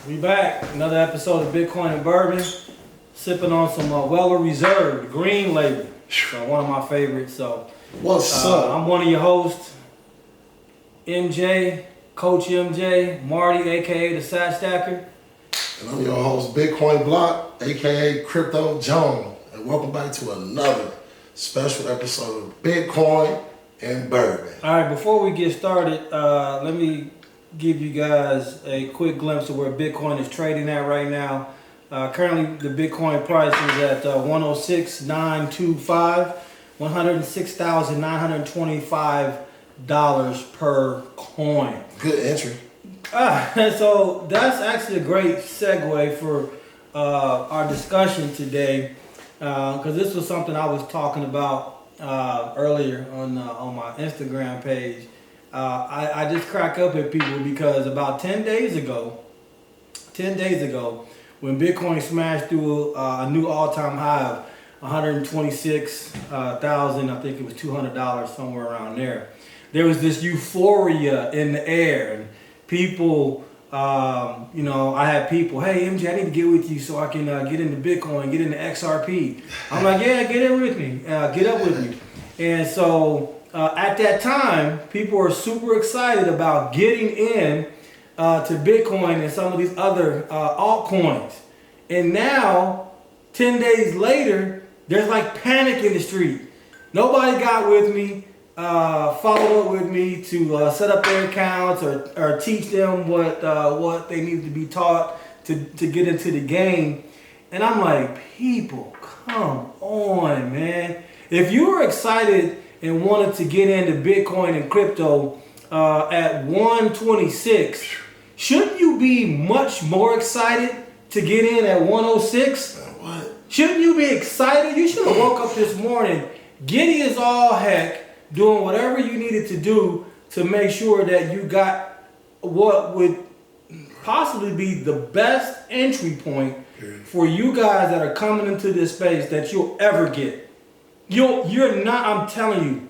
We back. Another episode of Bitcoin and Bourbon. Sipping on some Weller Reserve, green label. So one of my favorites. So what's up? I'm one of your hosts, MJ, Coach MJ, Marty, aka the Sat Stacker. And I'm your host, Bitcoin Block, aka Crypto John. And welcome back to another special episode of Bitcoin and Bourbon. All right, before we get started, let me give you guys a quick glimpse of where Bitcoin is trading at right now. Currently, the Bitcoin price is at 106,925, $106,925 per coin. Good entry. So that's actually a great segue for our discussion today, because this was something I was talking about earlier on my Instagram page. I just crack up at people because about 10 days ago, when Bitcoin smashed through a new all-time high of 126,000, I think it was $200, somewhere around there. There was this euphoria in the air, and people, I had people, hey MJ, I need to get with you so I can get into Bitcoin, get into XRP. I'm like, yeah, get in with me, get up with me. And so at that time, people were super excited about getting in to Bitcoin and some of these other altcoins. And now, 10 days later, there's like panic in the street. Nobody got with me, followed up with me to set up their accounts or teach them what they need to be taught to get into the game. And I'm like, people, come on, man. If you were excited and wanted to get into Bitcoin and crypto at 126, shouldn't you be much more excited to get in at 106? What? Shouldn't you be excited? You should have woke up this morning giddy as all heck, doing whatever you needed to do to make sure that you got what would possibly be the best entry point for you guys that are coming into this space that you'll ever get. You're not, I'm telling you,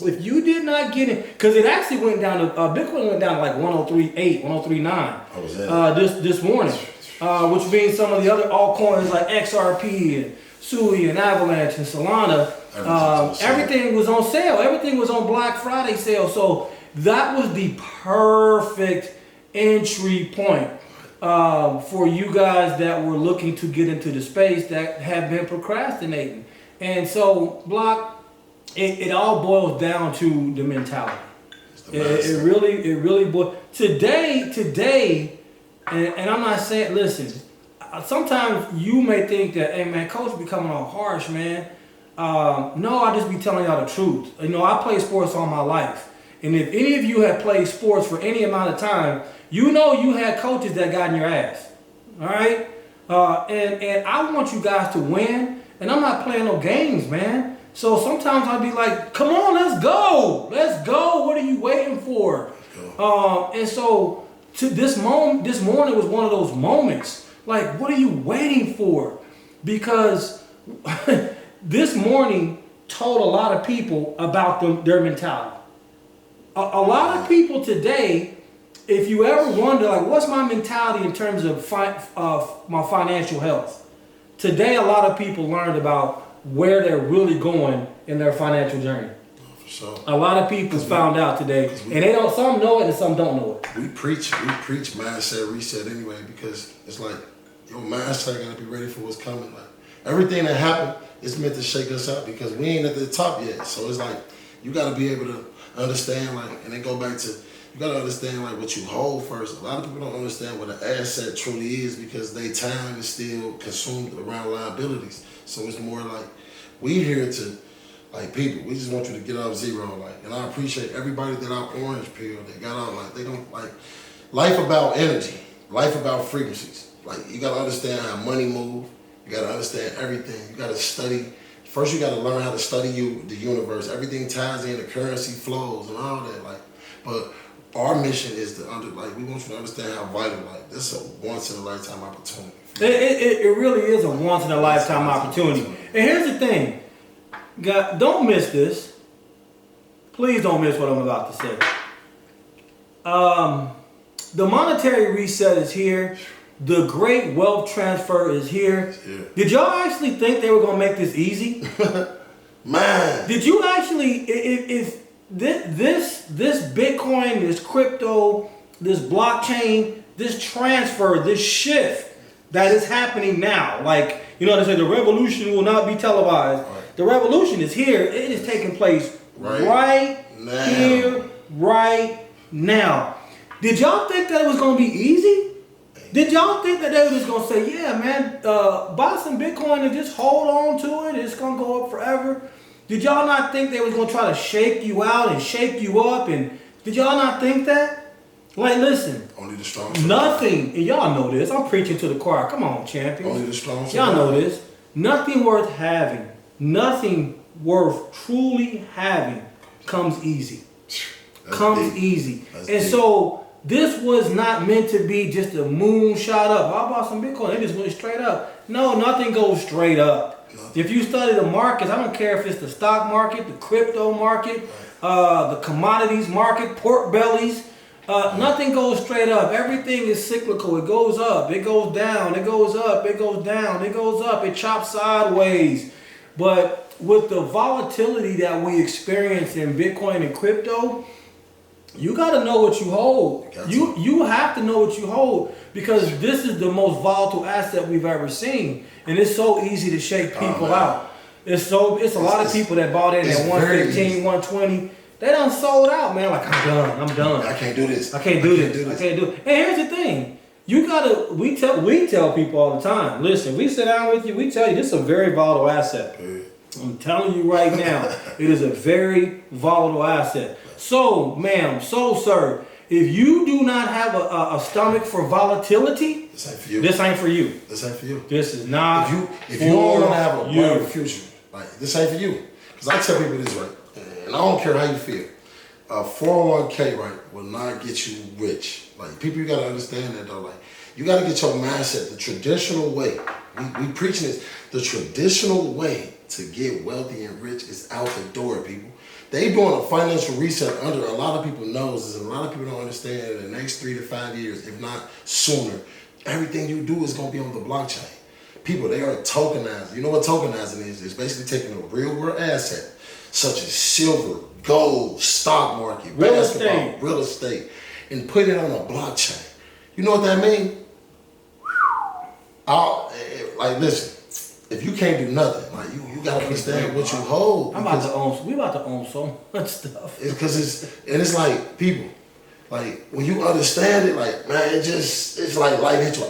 if you did not get in, because it actually went down to, Bitcoin went down to like 103.8, 103.9 this morning, which means some of the other altcoins like XRP and Sui and Avalanche and Solana, everything was on sale. Everything was on Black Friday sale. So that was the perfect entry point for you guys that were looking to get into the space that have been procrastinating. And so, Block, it all boils down to the mentality. It really boils. Today, and I'm not saying, listen, sometimes you may think that, hey man, coach be coming on harsh, man. No, I just be telling y'all the truth. You know, I played sports all my life. And if any of you have played sports for any amount of time, you know you had coaches that got in your ass. All right? And I want you guys to win. And I'm not playing no games, man. So sometimes I'll be like, come on, let's go. Let's go. What are you waiting for? And so this morning was one of those moments. Like, what are you waiting for? Because this morning told a lot of people about their mentality. A lot of people today, if you ever wonder, like, what's my mentality in terms of my financial health? Today, a lot of people learned about where they're really going in their financial journey. For sure. A lot of people found out today, and some know it and some don't know it. We preach mindset reset anyway, because it's like your mindset gotta be ready for what's coming. Like everything that happened is meant to shake us up because we ain't at the top yet. So it's like you gotta be able to understand, like, and then go back to. You gotta understand like what you hold first. A lot of people don't understand what an asset truly is because their time is still consumed around liabilities. So it's more like we here to like people. We just want you to get off zero. Like, and I appreciate everybody that I orange peel. They got out like they don't like life about energy, life about frequencies. Like you gotta understand how money move. You gotta understand everything. You gotta study. First, you gotta learn how to study the universe. Everything ties in. The currency flows and all that. Like, but our mission is to we want you to understand how vital, like, this is a once in a lifetime opportunity. It really is a once in a lifetime opportunity. And here's the thing, God, don't miss this. Please don't miss what I'm about to say. The monetary reset is here. The great wealth transfer is here. Yeah. Did y'all actually think they were gonna make this easy? Man. Did you actually, if this Bitcoin, this crypto, this blockchain, this transfer, this shift that is happening now, like, you know, they say the revolution will not be televised. Right. The revolution is here. It is taking place right now. Here, right now. Did y'all think that it was going to be easy? Did y'all think that they were just going to say, yeah, man, buy some Bitcoin and just hold on to it. It's going to go up forever. Did y'all not think they was going to try to shake you out and shake you up? And did y'all not think that? Like, listen. Only the strong. Nothing, and y'all know this. I'm preaching to the choir. Come on, champions. Only the strong. Y'all know this. Nothing worth having, nothing worth truly having comes easy. Comes easy. And so this was not meant to be just a moonshot up. I bought some Bitcoin. It just went straight up. No, nothing goes straight up. Nothing. If you study the markets, I don't care if it's the stock market, the crypto market, the commodities market, pork bellies. Nothing goes straight up. Everything is cyclical. It goes up. It goes down. It goes up. It goes down. It goes up. It chops sideways. But with the volatility that we experience in Bitcoin and crypto, you got to know what you hold. You have to know what you hold, because this is the most volatile asset we've ever seen, and it's so easy to shake people out. It's a lot of people that bought in at 115, 120. They done sold out, man. Like, I'm done. I can't do this. I can't do this. I can't do it. And here's the thing. You gotta. We tell people all the time. Listen, we sit down with you. We tell you this is a very volatile asset. I'm telling you right now, it is a very volatile asset. So, ma'am, sir, if you do not have a stomach for volatility, this ain't for you. This ain't for you. This ain't for you. This is not. If you don't want to have a bright future, like, this ain't for you. Because I tell people this, right, and I don't care how you feel. A 401k, right, will not get you rich. Like, people, you gotta understand that though. Like, you gotta get your mindset the traditional way. We preaching this. The traditional way to get wealthy and rich is out the door, people. They doing a financial reset under a lot of people's noses, and a lot of people don't understand in the next 3 to 5 years, if not sooner, everything you do is gonna be on the blockchain. People, they are tokenized. You know what tokenizing is? It's basically taking a real world asset, such as silver, gold, stock market, real estate, and put it on a blockchain. You know what that means? Like, listen, if you can't do nothing, like, you gotta understand what you hold. We about to own so much stuff. It's like, people, like, when you understand it, like, man, it's like light hit you.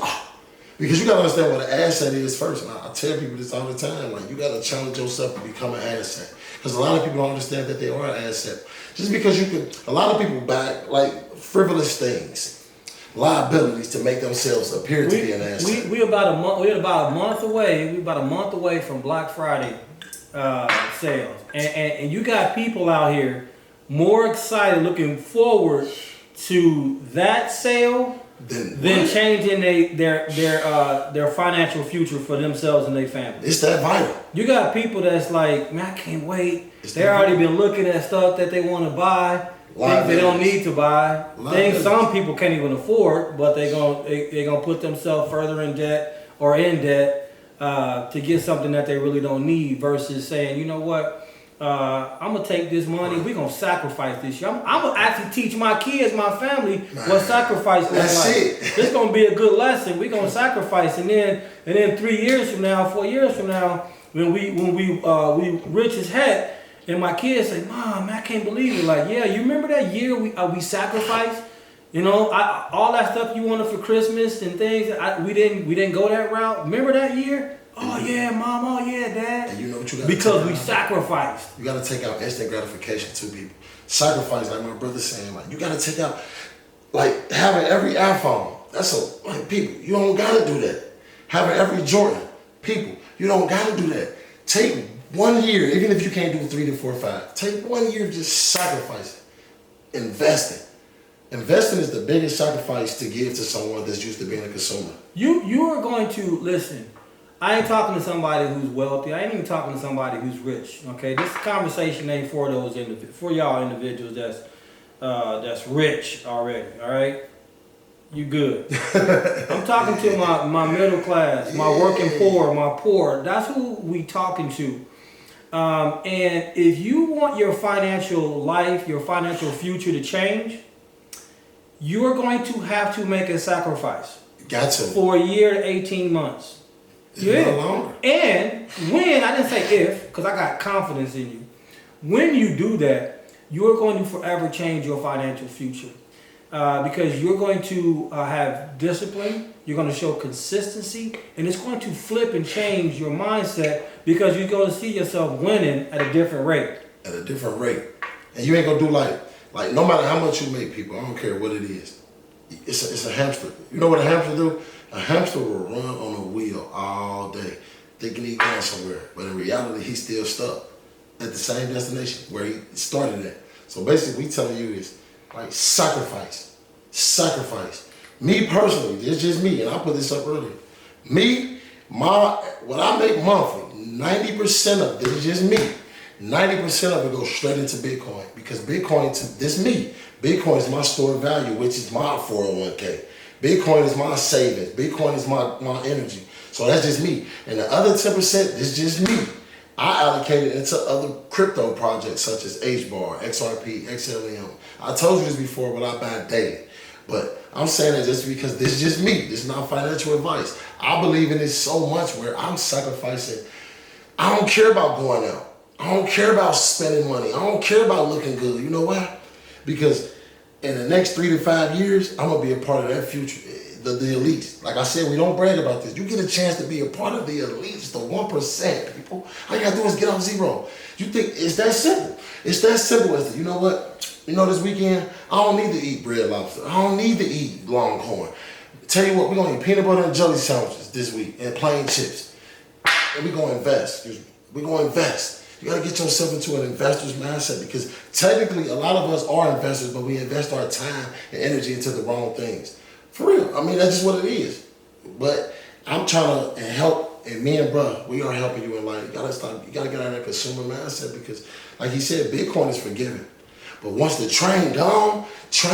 Because you gotta understand what an asset is first. And I tell people this all the time. Like, you gotta challenge yourself to become an asset. Because a lot of people don't understand that they are an asset. Just because a lot of people buy, like, frivolous things, liabilities to make themselves appear to be an asset. We're about a month away from Black Friday sales, and you got people out here more excited, looking forward to that sale than changing their financial future for themselves and their family. It's that vital. You got people that's like, man, I can't wait. They already been looking at stuff that they want to buy. Things they don't need to buy. Things some people can't even afford, but they're gonna put themselves further in debt to get something that they really don't need, versus saying, you know what, I'm gonna take this money. We're gonna sacrifice this year. I'm gonna actually teach my kids, my family, what sacrifice looks like. It's gonna be a good lesson. We're gonna sacrifice, and then 3 years from now, 4 years from now, when we rich as heck. And my kids say, Mom, I can't believe it. Like, yeah, you remember that year we sacrificed? You know, all that stuff you wanted for Christmas and things. We didn't go that route. Remember that year? Oh yeah, Mom. Oh yeah, Dad. And you know what you got? Because we sacrificed. You got to take out instant gratification too, people. Sacrifice, like my brother's saying, like, you got to take out, like, having every iPhone. Like, people, you don't got to do that. Having every Jordan, people, you don't got to do that. Take 1 year, even if you can't do 3 to 4 or 5, take 1 year, just sacrifice it. Investing. Investing is the biggest sacrifice to give to someone that's used to being a consumer. You are going to, listen, I ain't talking to somebody who's wealthy. I ain't even talking to somebody who's rich, okay? This conversation ain't for y'all individuals that's rich already, all right? you good. I'm talking to my middle class, my working poor, my poor. That's who we talking to. And if you want your financial life, your financial future to change, you are going to have to make a sacrifice. Got to. For a year to 18 months. It's not longer. And when, I didn't say if, because I got confidence in you. When you do that, you're going to forever change your financial future. Because you're going to have discipline, you're going to show consistency, and it's going to flip and change your mindset because you're going to see yourself winning at a different rate. At a different rate. And you ain't going to do like no matter how much you make, people, I don't care what it is. It's a hamster. You know what a hamster do? A hamster will run on a wheel all day, thinking he's going somewhere. But in reality, he's still stuck at the same destination where he started at. So basically, we telling you is, like, sacrifice. Me personally, it's just me, and I put this up earlier. Me, what I make monthly, 90% of it is just me. 90% of it goes straight into Bitcoin because Bitcoin, Bitcoin is my store of value, which is my 401k. Bitcoin is my savings. Bitcoin is my energy. So that's just me. And the other 10% is just me. I allocate it into other crypto projects such as HBAR, XRP, XLM. I told you this before, but I buy daily. But I'm saying it just because this is just me. This is not financial advice. I believe in this so much where I'm sacrificing. I don't care about going out. I don't care about spending money. I don't care about looking good. You know why? Because in the next 3 to 5 years, I'm going to be a part of that future. The elites. Like I said, we don't brag about this. You get a chance to be a part of the elites, the 1%, people. All you got to do is get off zero. You think it's that simple. It's that simple as, you know what? You know, this weekend, I don't need to eat bread lobster. I don't need to eat longhorn. Tell you what, we're going to eat peanut butter and jelly sandwiches this week and plain chips. And we're going to invest. We're going to invest. You got to get yourself into an investor's mindset because technically a lot of us are investors, but we invest our time and energy into the wrong things. For real. I mean, that's just what it is. But I'm trying to help, and me and bruh, we are helping you in life. You got to stop. You got to get out of that consumer mindset because, like he said, Bitcoin is forgiving. But once the train gone, you're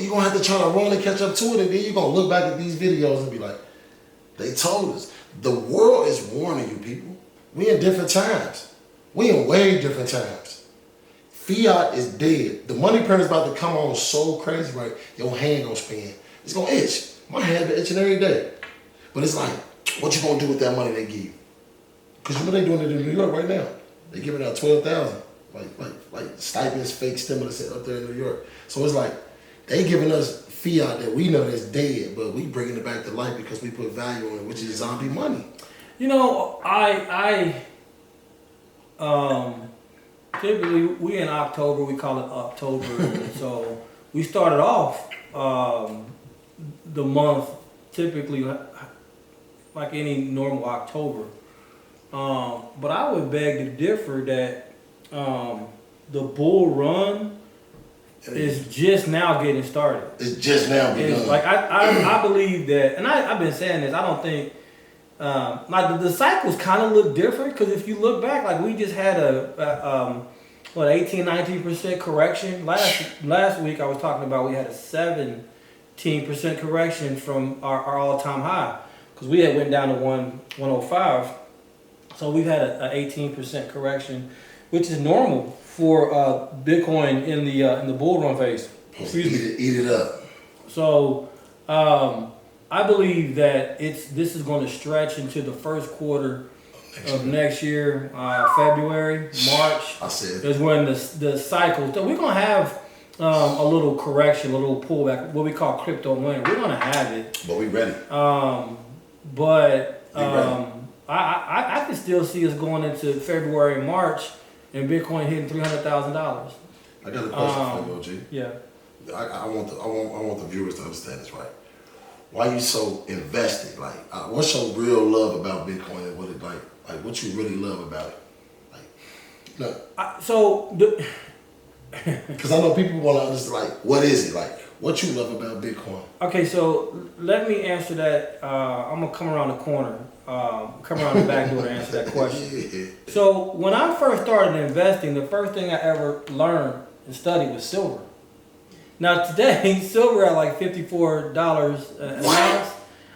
going to have to try to run and catch up to it, and then you're going to look back at these videos and be like, they told us. The world is warning you, people. We in different times. We in way different times. Fiat is dead. The money print is about to come on so crazy, right? Your hand gonna spin. It's gonna itch. My hand been itching every day. But it's like, what you gonna do with that money they give you? Because you know they doing it in New York right now. They giving out 12,000. Like stipends, fake stimulus up there in New York. So it's like, they giving us fiat that we know that's dead, but we bringing it back to life because we put value on it, which is zombie money. You know, typically we in October, we call it October. So we started off the month typically like any normal October. But I would beg to differ that the bull run is just now getting started. It's just now begun. Like I believe that, and I've been saying this. I don't think like the cycles kind of look different because if you look back, like we just had a 18-19% correction last week. I was talking about we had a 17% correction from our all-time high because we had went down to 105. So we've had a 18% correction, which is normal for Bitcoin in the bull run phase. Excuse me. Eat it up. So I believe that this is going to stretch into the first quarter of next year, February, March. I said is when the cycle. So we're going to have a little correction, a little pullback, what we call crypto winter. We're going to have it. But we ready. I can still see us going into February and March and Bitcoin hitting $300,000. I got a question for you, OG. Yeah. I want the viewers to understand this right. Why you so invested? Like, what's your real love about Bitcoin and what it like what you really love about it? Like, no. Because I know people want to understand, like, what is it? Like, what you love about Bitcoin? Okay, so let me answer that. I'm going to come around the corner, come around the back door to answer that question. Yeah. So when I first started investing, the first thing I ever learned and studied was silver. Now today, silver at like $54 an ounce.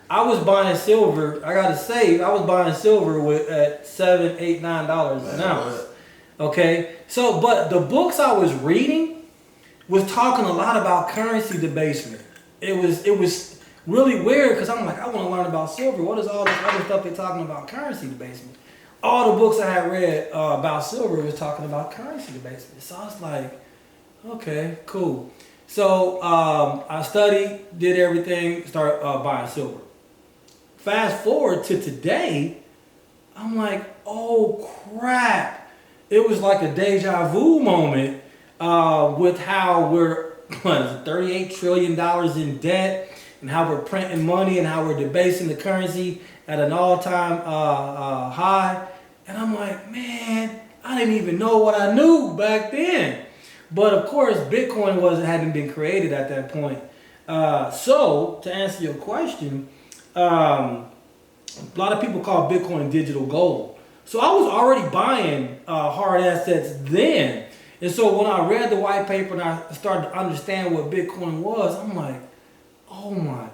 I was buying silver. I gotta say, I was buying silver at $7, $8, $9 an ounce. Okay, so but the books I was reading was talking a lot about currency debasement. It was really weird because I'm like, I want to learn about silver. What is all this other stuff they're talking about currency debasement? All the books I had read about silver was talking about currency debasement. So I was like, okay, cool. So I studied, did everything, started buying silver. Fast forward to today, I'm like, oh crap. It was like a deja vu moment with how we're $38 trillion in debt and how we're printing money and how we're debasing the currency at an all-time high. And I'm like, man, I didn't even know what I knew back then. But of course, Bitcoin hadn't been created at that point. So to answer your question, a lot of people call Bitcoin digital gold. So I was already buying hard assets then. And so when I read the white paper and I started to understand what Bitcoin was, I'm like, oh my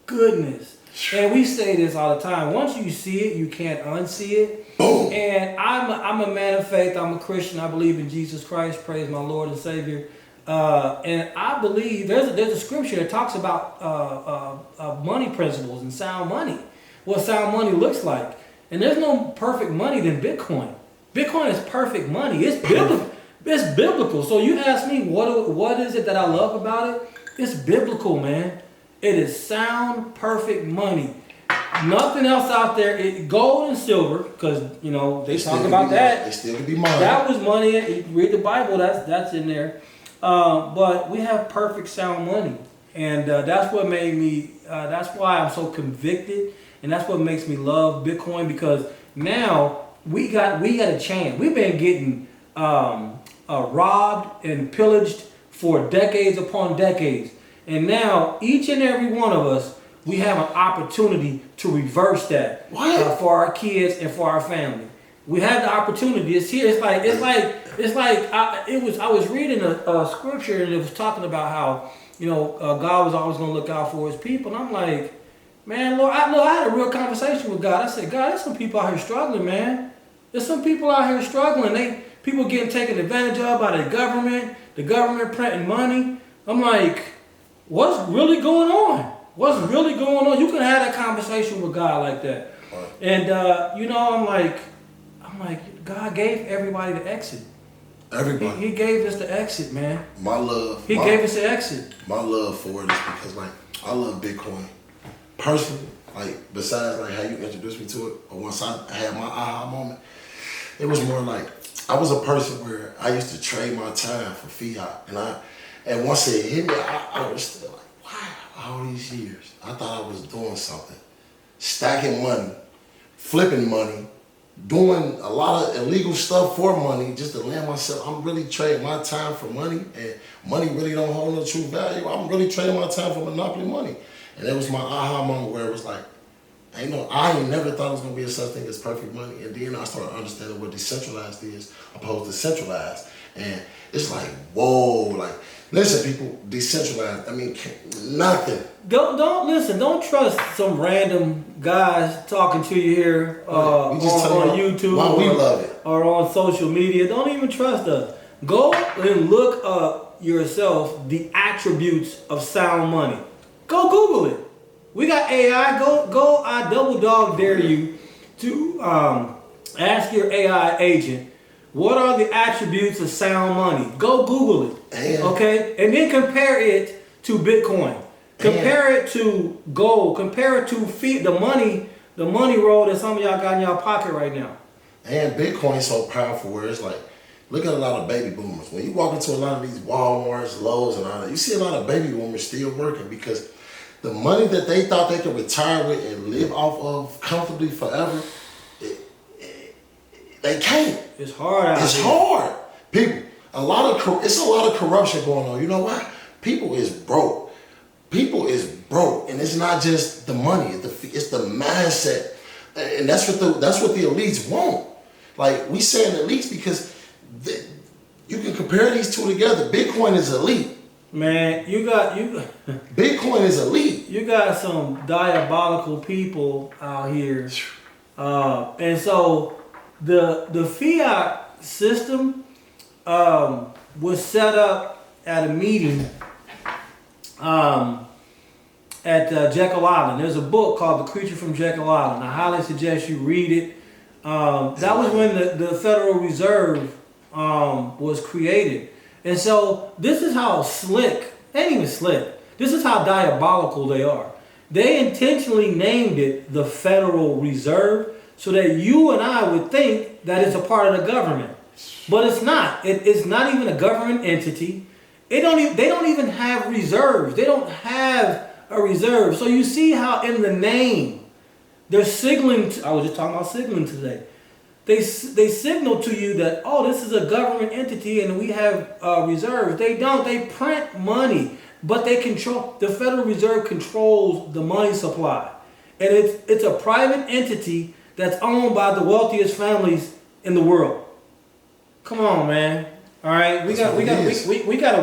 goodness. And we say this all the time. Once you see it, you can't unsee it. Boom. And I'm a man of faith. I'm a Christian. I believe in Jesus Christ. Praise my Lord and Savior. And I believe there's a scripture that talks about money principles and sound money. What sound money looks like. And there's no perfect money than Bitcoin. Bitcoin is perfect money. It's biblical. It's biblical. So you ask me what is it that I love about it? It's biblical, man. It is sound, perfect money. Nothing else out there. Gold and silver, because they talk about that. They still can be money. That was money. You read the Bible. That's in there. But we have perfect sound money, and that's what made me. That's why I'm so convicted. And that's what makes me love Bitcoin, because now we got a chance. We've been getting robbed and pillaged for decades upon decades. And now each and every one of us, we have an opportunity to reverse that for our kids and for our family. We have the opportunity. It's here. I was reading a scripture and it was talking about how God was always going to look out for His people. And I'm like, man, Lord, I had a real conversation with God. I said, God, there's some people out here struggling, man. There's some people out here struggling. People getting taken advantage of by the government printing money. I'm like, what's really going on? What's really going on? You can have that conversation with God like that. And, I'm like, God gave everybody the exit. Everybody. He gave us the exit, man. He gave us the exit. My love for it is because, I love Bitcoin. Personally, besides how you introduced me to it, or once I had my aha moment, it was more like I was a person where I used to trade my time for fiat, and once it hit me, I was still like, wow, all these years, I thought I was doing something, stacking money, flipping money, doing a lot of illegal stuff for money just to land myself. I'm really trading my time for money, and money really don't hold no true value. I'm really trading my time for monopoly money. And that was my aha moment where it was like, I ain't never thought it was going to be a such thing as perfect money. And then I started understanding what decentralized is opposed to centralized. And it's like, whoa, listen, people, decentralized, nothing. Don't trust some random guys talking to you here on YouTube or on social media. Don't even trust us. Go and look up yourself the attributes of sound money. Go Google it. We got AI. Go. I double dog dare you to ask your AI agent, what are the attributes of sound money? Go Google it. Okay? And then compare it to Bitcoin. Compare it to gold. Compare it to the money roll that some of y'all got in y'all pocket right now. And Bitcoin's so powerful where it's like, look at a lot of baby boomers. When you walk into a lot of these Walmarts, Lowe's, and all that, you see a lot of baby boomers still working because the money that they thought they could retire with and live off of comfortably forever, they can't. It's hard out It's here. hard. People, it's a lot of corruption going on. You know why? People is broke. And it's not just the money. It's the mindset. And that's what the elites want. We saying elites because you can compare these two together. Bitcoin is elite. Man, you Bitcoin is elite. you got some diabolical people out here, and so the fiat system was set up at a meeting at Jekyll Island. There's a book called The Creature from Jekyll Island. I highly suggest you read it. That was when the Federal Reserve was created. And so this is how slick, ain't even slick, this is how diabolical they are. They intentionally named it the Federal Reserve so that you and I would think that it's a part of the government. But it's not. It's not even a government entity. They don't even have reserves. They don't have a reserve. So you see how in the name, they're signaling, I was just talking about signaling today. They signal to you that, oh, this is a government entity and we have reserves. They don't. They print money, but they control, the Federal Reserve controls the money supply. And it's a private entity that's owned by the wealthiest families in the world. Come on, man. All right, we got to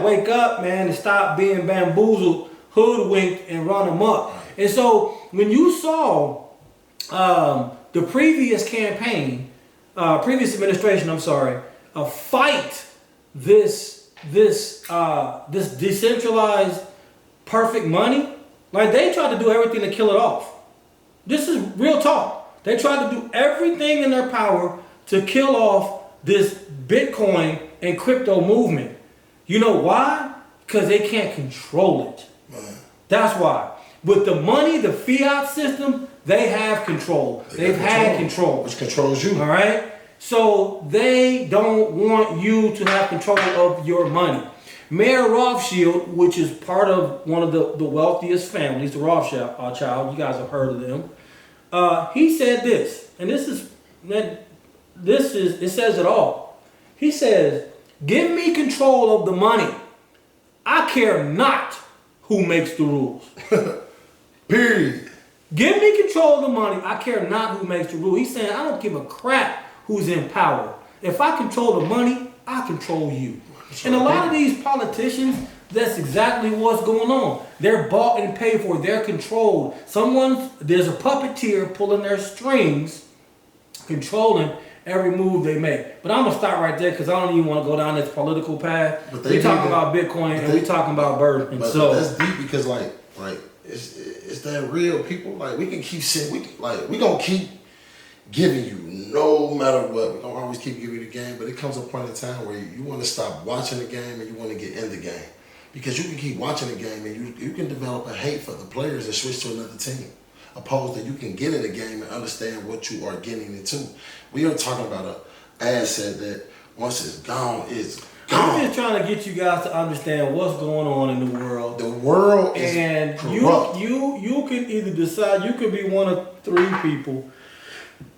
wake up, man, and stop being bamboozled, hoodwinked, and run amok. And so when you saw the previous campaign, previous administration, fight this decentralized perfect money, like they tried to do everything to kill it off. This is real talk. They tried to do everything in their power to kill off this Bitcoin and crypto movement. You know why? Because they can't control it. Man. That's why. With the money, the fiat system, they have control. They've had control. Which controls you. All right? So they don't want you to have control of your money. Mayor Rothschild, which is part of one of the wealthiest families, the Rothschild, you guys have heard of them. He said this, and it says it all. He says, "Give me control of the money. I care not who makes the rules." Period. Give me control of the money. I care not who makes the rules. He's saying, I don't give a crap who's in power. If I control the money, I control you. And a lot of these politicians, that's exactly what's going on. They're bought and paid for. They're controlled. There's a puppeteer pulling their strings, controlling every move they make. But I'm going to stop right there because I don't even want to go down this political path. We're talking about Bitcoin and we're talking about Bourbon. But that's deep because like it's that real people. Like we can keep saying, we going to keep giving you no matter what. We're going to always keep giving you the game. But it comes a point in time where you want to stop watching the game and you want to get in the game. Because you can keep watching the game and you can develop a hate for the players and switch to another team. Opposed to you can get in the game and understand what you are getting into. We are talking about an asset that once it's gone, it's gone. I'm just trying to get you guys to understand what's going on in the world. The world is and corrupt. You can either decide, you could be one of three people.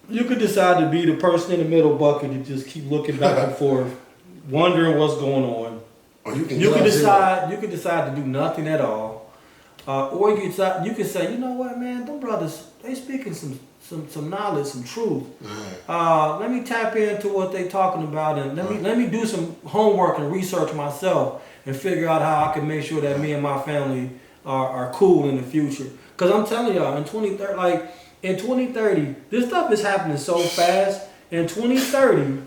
You could decide to be the person in the middle bucket and just keep looking back and forth, wondering what's going on. Or you can decide to do nothing at all. Or you can say, you know what, man, them brothers, they speaking some knowledge, some truth. Let me tap into what they talking about and let me do some homework and research myself and figure out how I can make sure that me and my family are cool in the future. Because I'm telling y'all, in 2030, this stuff is happening so fast. In 2030,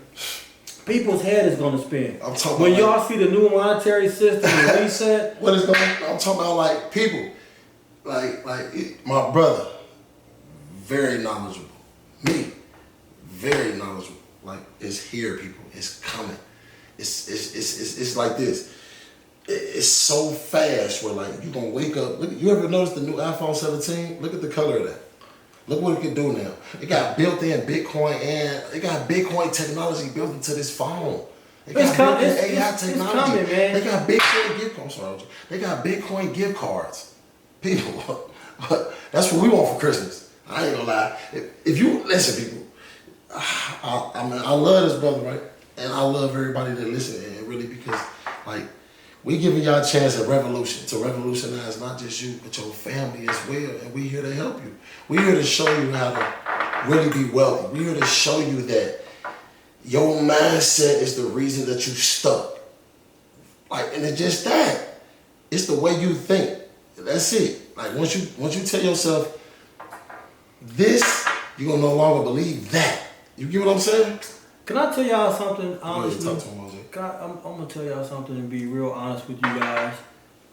people's head is going to spin. When y'all see the new monetary system and reset. What is going on? I'm talking about like people. Like my brother, very knowledgeable. Me, very knowledgeable. Like it's here, people. It's coming. It's like this. It's so fast where like you're gonna wake up. Look, you ever notice the new iPhone 17? Look at the color of that. Look what it can do now. It got built-in Bitcoin and it got Bitcoin technology built into this phone. It got built-in AI technology. It's coming, man. They got Bitcoin gift cards. I'm sorry, they got Bitcoin gift cards. People, that's what we want for Christmas. I ain't gonna lie. If you listen, people, I love this brother, right? And I love everybody that listen, and really because like we giving y'all a chance at revolution to revolutionize not just you but your family as well, and we here to help you. We here to show you how to really be wealthy. We here to show you that your mindset is the reason that you stuck. Like, and it's just that. It's the way you think. That's it. Like once you tell yourself this, you're gonna no longer believe that. You get what I'm saying? Can I tell y'all something honestly? Talk to him, Jose. I'm gonna tell y'all something and be real honest with you guys.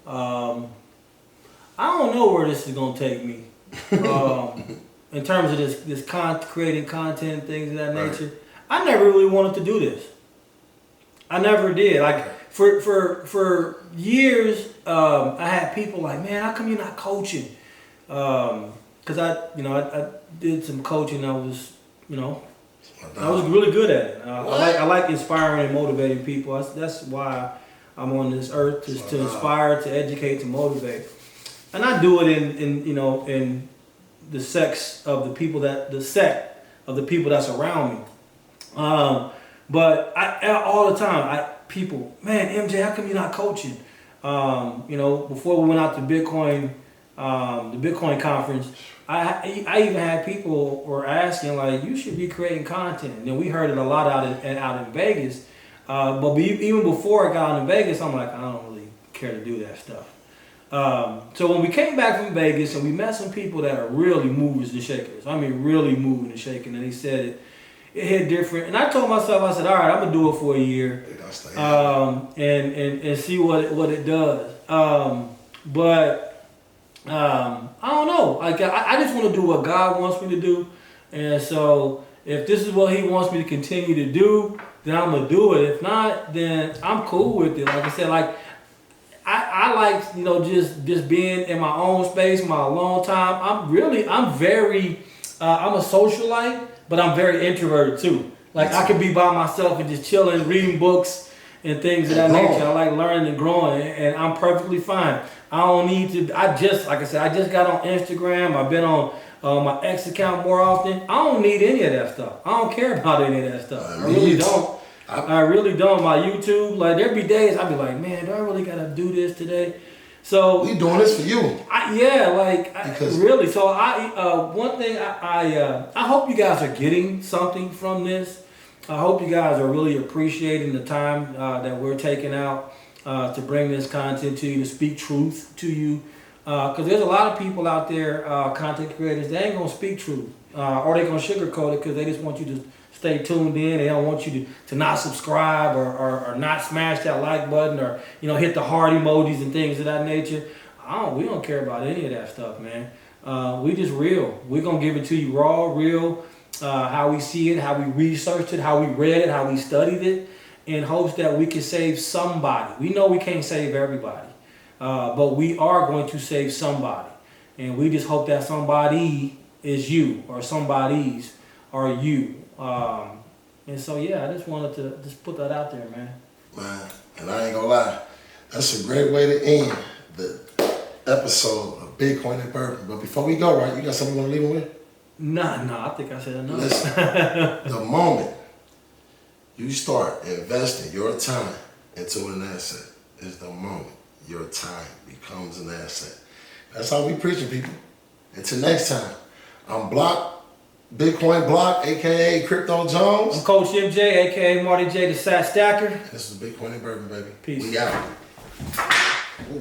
I don't know where this is gonna take me. In terms of this creating content and things of that nature. Right. I never really wanted to do this. I never did. Like for years, I had people like, man, how come you're not coaching? Because I did some coaching. I was really good at it. I like inspiring and motivating people. That's why I'm on this earth, to inspire, to educate, to motivate. And I do it in the sect of the people that's around me. But all the time, people, man, MJ, how come you're not coaching? Before we went out to Bitcoin, the Bitcoin conference, I even had people were asking like, you should be creating content. And then we heard it a lot out in Vegas. But even before I got out in Vegas, I'm like, I don't really care to do that stuff. So when we came back from Vegas and we met some people that are really movers and shakers, I mean really moving and shaking, and he said it hit different. And I told myself, I said, all right, I'm gonna do it for a year, and see what it does. But I don't know. I just want to do what God wants me to do, and so if this is what He wants me to continue to do, then I'm gonna do it. If not, then I'm cool with it. Like I said, like. I like, just being in my own space, my alone time. I'm a socialite, but I'm very introverted too. Like I can be by myself and just chilling, reading books and things of that nature. I like learning and growing, and I'm perfectly fine. I don't need to, I just got on Instagram. I've been on my ex account more often. I don't need any of that stuff. I don't care about any of that stuff. I really don't. I really don't. My YouTube, like there be days I'd be like, man, do I really gotta do this today? So we doing this for you. Really. So one thing I hope you guys are getting something from this. I hope you guys are really appreciating the time that we're taking out to bring this content to you, to speak truth to you. Because there's a lot of people out there, content creators, they ain't gonna speak truth, or they gonna sugarcoat it because they just want you to stay tuned in. They don't want you to not subscribe or not smash that like button or hit the heart emojis and things of that nature. We don't care about any of that stuff, man. We just real. We're gonna give it to you raw, real, how we see it, how we researched it, how we read it, how we studied it, in hopes that we can save somebody. We know we can't save everybody, but we are going to save somebody, and we just hope that somebody is you, or somebody's are you. And so I just wanted to just put that out there, man. Man, and I ain't gonna lie, that's a great way to end the episode of Bitcoin and Bourbon. But before we go, right, you got something you want to leave them with? Nah, I think I said enough. Listen, the moment you start investing your time into an asset is the moment your time becomes an asset. That's how we preaching, people. Until next time, I'm Bitcoin Block, aka Crypto Jones. I'm Coach MJ, aka Marty J, the Sat Stacker. This is Bitcoin and Bourbon, baby. Peace. We out. Ooh.